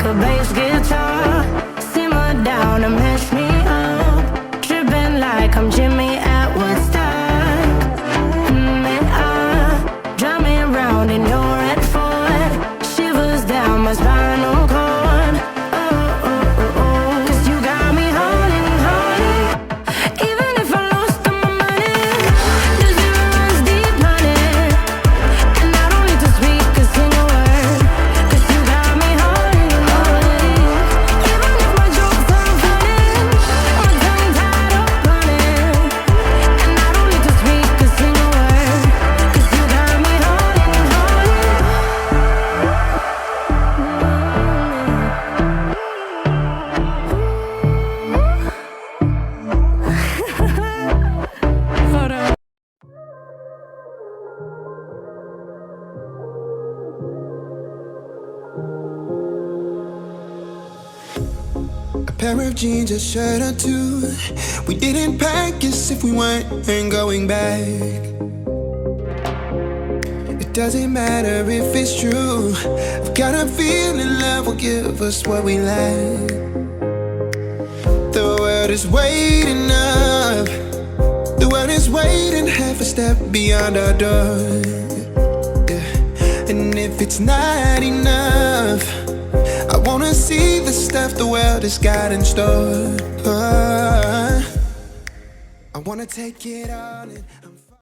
a bass guitar. Simmer down and mash me up. Tripping like I'm Jimmy at Woodstock. Drive me around in your red Ford. Shivers down my spinal cord. Oh, oh, oh, oh. 'Cause you got me haunting, haunting. Even if I lost all my money, the zero runs deep, honey. And I don't need to speak a single word. 'Cause you got me haunting, haunting. Even if my jokes aren't funny, my tongue tied up running. And I don't need to speak a single word. 'Cause you got me haunting, haunting. Hold on. A pair of jeans, a shirt or two. We didn't pack as if we weren't going back. It doesn't matter if it's true. I've got a feeling love will give us what we lack. The world is waiting up. The world is waiting half a step beyond our door. Yeah. And if it's not enough, I wanna see the stuff the world has got in store. I wanna take it all in.